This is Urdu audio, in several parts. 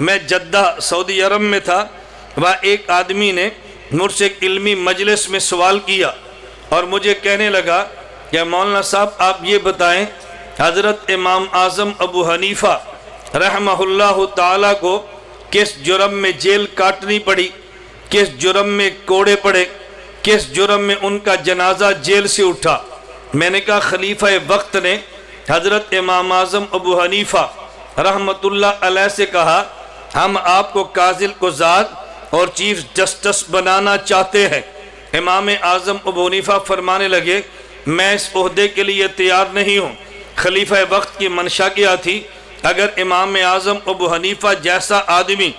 میں جدہ سعودی عرب میں تھا، وہاں ایک آدمی نے مجھ سے ایک علمی مجلس میں سوال کیا اور مجھے کہنے لگا کہ مولانا صاحب آپ یہ بتائیں، حضرت امام اعظم ابو حنیفہ رحمہ اللہ تعالیٰ کو کس جرم میں جیل کاٹنی پڑی، کس جرم میں کوڑے پڑے، کس جرم میں ان کا جنازہ جیل سے اٹھا؟ میں نے کہا خلیفہ وقت نے حضرت امام اعظم ابو حنیفہ رحمۃ اللہ علیہ سے کہا ہم آپ کو قاضی القضات اور چیف جسٹس بنانا چاہتے ہیں۔ امام اعظم ابو حنیفہ فرمانے لگے میں اس عہدے کے لیے تیار نہیں ہوں۔ خلیفہ وقت کی منشا کیا تھی؟ اگر امام اعظم ابو حنیفہ جیسا آدمی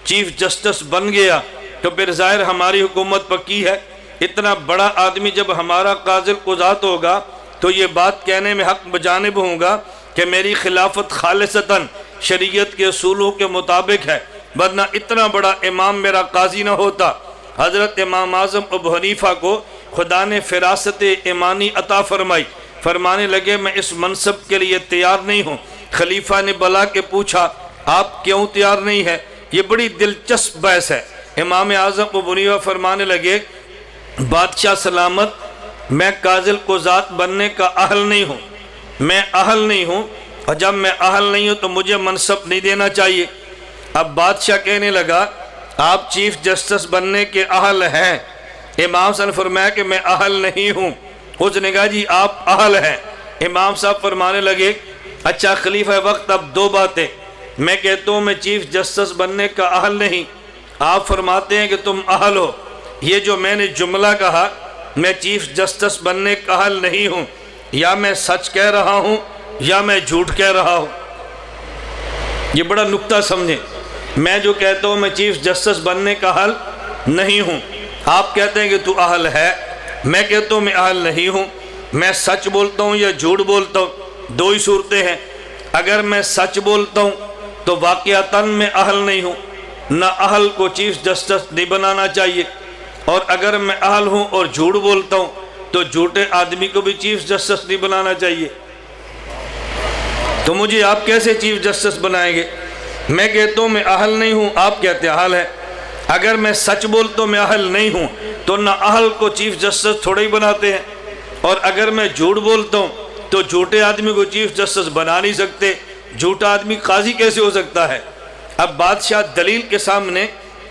چیف جسٹس بن گیا تو پھر ظاہر ہماری حکومت پکی ہے۔ اتنا بڑا آدمی جب ہمارا قاضی القضات ہوگا تو یہ بات کہنے میں حق بجانب ہوں گا کہ میری خلافت خالصتاً شریعت کے اصولوں کے مطابق ہے، ورنہ اتنا بڑا امام میرا قاضی نہ ہوتا۔ حضرت امام اعظم ابو حنیفہ کو خدا نے فراست ایمانی عطا فرمائی، فرمانے لگے میں اس منصب کے لیے تیار نہیں ہوں۔ خلیفہ نے بلا کے پوچھا آپ کیوں تیار نہیں ہے؟ یہ بڑی دلچسپ بحث ہے۔ امام اعظم ابو حنیفہ فرمانے لگے بادشاہ سلامت میں قاضی القضات بننے کا اہل نہیں ہوں، میں اہل نہیں ہوں، اور جب میں اہل نہیں ہوں تو مجھے منصب نہیں دینا چاہیے۔ اب بادشاہ کہنے لگا آپ چیف جسٹس بننے کے اہل ہیں۔ امام صاحب نے فرمایا کہ میں اہل نہیں ہوں۔ اس نے کہا جی آپ اہل ہیں۔ امام صاحب فرمانے لگے اچھا خلیفہ وقت اب دو باتیں، میں کہتا ہوں میں چیف جسٹس بننے کا اہل نہیں، آپ فرماتے ہیں کہ تم اہل ہو۔ یہ جو میں نے جملہ کہا میں چیف جسٹس بننے کا اہل نہیں ہوں، یا میں سچ کہہ رہا ہوں یا میں جھوٹ کہہ رہا ہوں؟ یہ بڑا نکتہ سمجھیں۔ میں جو کہتا ہوں میں چیف جسٹس بننے کا اہل نہیں ہوں، آپ کہتے ہیں کہ تو اہل ہے، میں کہتا ہوں میں اہل نہیں ہوں، میں سچ بولتا ہوں یا جھوٹ بولتا ہوں؟ دو ہی صورتیں ہیں۔ اگر میں سچ بولتا ہوں تو واقعتاً میں اہل نہیں ہوں، نہ اہل کو چیف جسٹس نہیں بنانا چاہیے، اور اگر میں اہل ہوں اور جھوٹ بولتا ہوں تو جھوٹے آدمی کو بھی چیف جسٹس نہیں بنانا چاہیے۔ تو مجھے آپ کیسے چیف جسٹس بنائیں گے؟ میں کہتا ہوں میں اہل نہیں ہوں، آپ کہتے ہیں اہل ہے۔ اگر میں سچ بولتا ہوں میں اہل نہیں ہوں تو نہ اہل کو چیف جسٹس تھوڑے ہی بناتے ہیں، اور اگر میں جھوٹ بولتا ہوں تو جھوٹے آدمی کو چیف جسٹس بنا نہیں سکتے، جھوٹا آدمی قاضی کیسے ہو سکتا ہے؟ اب بادشاہ دلیل کے سامنے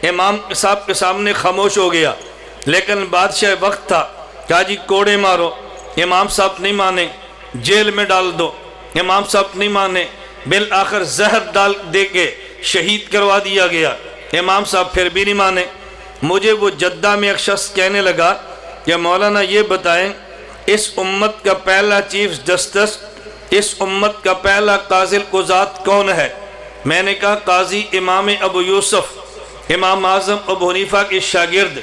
امام صاحب کے سامنے خاموش ہو گیا، لیکن بادشاہ وقت تھا، کہا جی کوڑے مارو، امام صاحب نہیں مانے، جیل میں ڈال دو، امام صاحب نہیں مانے، بالآخر زہر ڈال دے کے شہید کروا دیا گیا، امام صاحب پھر بھی نہیں مانے۔ مجھے وہ جدہ میں ایک شخص کہنے لگا کہ مولانا یہ بتائیں اس امت کا پہلا چیف جسٹس، اس امت کا پہلا قاضی القضات کون ہے؟ میں نے کہا قاضی امام ابو یوسف، امام اعظم ابو حنیفہ کے شاگرد۔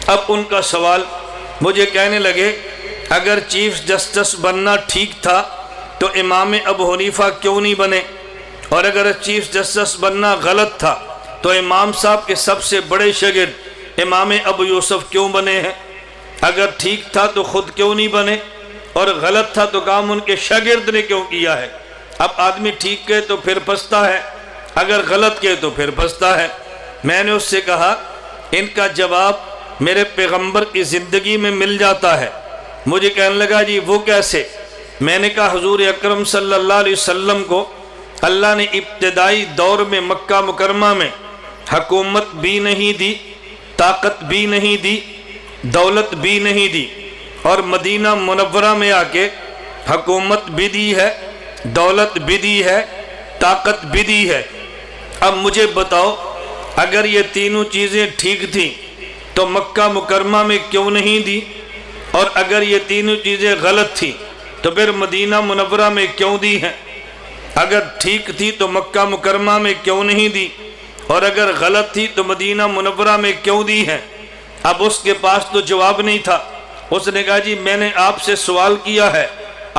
اب ان کا سوال مجھے کہنے لگے اگر چیف جسٹس بننا ٹھیک تھا تو امام ابو حنیفہ کیوں نہیں بنے، اور اگر چیف جسٹس بننا غلط تھا تو امام صاحب کے سب سے بڑے شاگرد امام ابو یوسف کیوں بنے ہیں؟ اگر ٹھیک تھا تو خود کیوں نہیں بنے، اور غلط تھا تو کام ان کے شاگرد نے کیوں کیا ہے؟ اب آدمی ٹھیک کہے تو پھر پچھتا ہے، اگر غلط کہے تو پھر پچھتا ہے۔ میں نے اس سے کہا ان کا جواب میرے پیغمبر کی زندگی میں مل جاتا ہے۔ مجھے کہنے لگا جی وہ کیسے؟ میں نے کہا حضور اکرم صلی اللہ علیہ وسلم کو اللہ نے ابتدائی دور میں مکہ مکرمہ میں حکومت بھی نہیں دی، طاقت بھی نہیں دی، دولت بھی نہیں دی، اور مدینہ منورہ میں آ کے حکومت بھی دی ہے، دولت بھی دی ہے، طاقت بھی دی ہے۔ اب مجھے بتاؤ اگر یہ تینوں چیزیں ٹھیک تھیں تو مکہ مکرمہ میں کیوں نہیں دی، اور اگر یہ تینوں چیزیں غلط تھیں تو پھر مدینہ منورہ میں کیوں دی ہیں؟ اگر ٹھیک تھی تو مکہ مکرمہ میں کیوں نہیں دی، اور اگر غلط تھی تو مدینہ منورہ میں کیوں دی ہیں؟ اب اس کے پاس تو جواب نہیں تھا۔ اس نے کہا جی میں نے آپ سے سوال کیا ہے،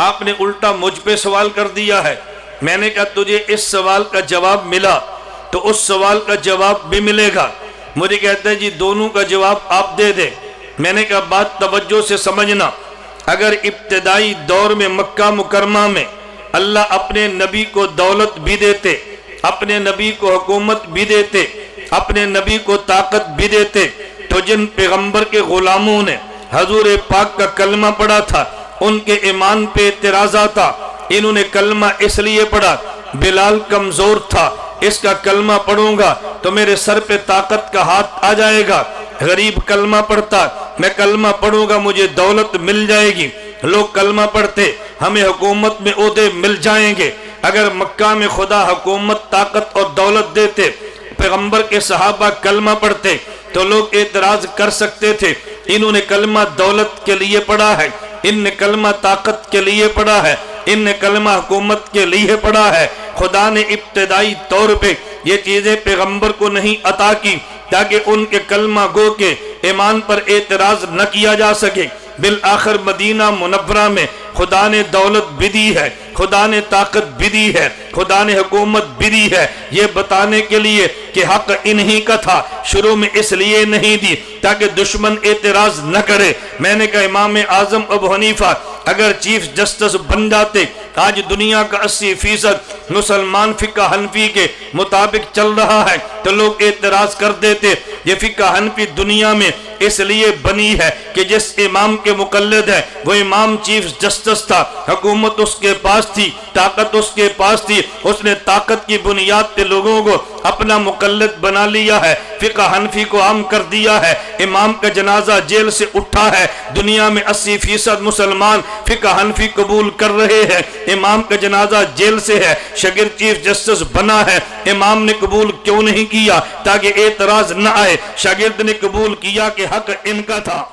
آپ نے الٹا مجھ پہ سوال کر دیا ہے۔ میں نے کہا تجھے اس سوال کا جواب ملا تو اس سوال کا جواب بھی ملے گا۔ مجھے کہتے ہیں جی دونوں کا جواب آپ دے دیں۔ میں نے کہا بات توجہ سے سمجھنا، اگر ابتدائی دور میں مکہ مکرمہ میں اللہ اپنے نبی کو دولت بھی دیتے، اپنے نبی کو حکومت بھی دیتے، اپنے نبی کو طاقت بھی دیتے، تو جن پیغمبر کے غلاموں نے حضور پاک کا کلمہ پڑھا تھا ان کے ایمان پہ اعتراضات تھا۔ انہوں نے کلمہ اس لیے پڑھا، بلال کمزور تھا، اس کا کلمہ پڑھوں گا تو میرے سر پہ طاقت کا ہاتھ آ جائے گا، غریب کلمہ پڑھتا، میں کلمہ پڑھوں گا مجھے دولت مل جائے گی، لوگ کلمہ پڑھتے ہمیں حکومت میں عہدے مل جائیں گے۔ اگر مکہ میں خدا حکومت، طاقت اور دولت دیتے، پیغمبر کے صحابہ کلمہ پڑھتے تو لوگ اعتراض کر سکتے تھے۔ انہوں نے کلمہ دولت کے لیے پڑھا ہے، ان نے کلمہ طاقت کے لیے پڑھا ہے، ان نے کلمہ حکومت کے لیے پڑھا ہے۔ خدا نے ابتدائی طور پہ یہ چیزیں پیغمبر کو نہیں عطا کی تاکہ ان کے کلمہ گو کے ایمان پر اعتراض نہ کیا جا سکے۔ بالآخر مدینہ منورہ میں خدا نے دولت بھی دی ہے، خدا نے طاقت بھی دی ہے، خدا نے حکومت بھی دی ہے، یہ بتانے کے لیے کہ حق انہی کا تھا۔ شروع میں اس لیے نہیں دی تاکہ دشمن اعتراض نہ کرے۔ میں نے کہا امام اعظم ابو حنیفہ اگر چیف جسٹس بن جاتے، آج دنیا کا 80% مسلمان فقہ حنفی کے مطابق چل رہا ہے تو لوگ اعتراض کر دیتے یہ فقہ حنفی دنیا میں اس لیے بنی ہے کہ جس امام کے مقلد ہے وہ امام چیف جسٹس تھا، حکومت اس کے پاس تھی، طاقت اس کے پاس تھی، اس نے طاقت کی بنیاد پہ لوگوں کو اپنا مقلد بنا لیا ہے، فقہ حنفی کو عام کر دیا ہے۔ امام کا جنازہ جیل سے اٹھا ہے، دنیا میں 80% مسلمان فقہ حنفی قبول کر رہے ہیں، امام کا جنازہ جیل سے ہے، شاگرد چیف جسٹس بنا ہے، امام نے قبول کیوں نہیں کیا؟ تاکہ اعتراض نہ آئے۔ شاگرد نے قبول کیا کہ حق ان کا تھا۔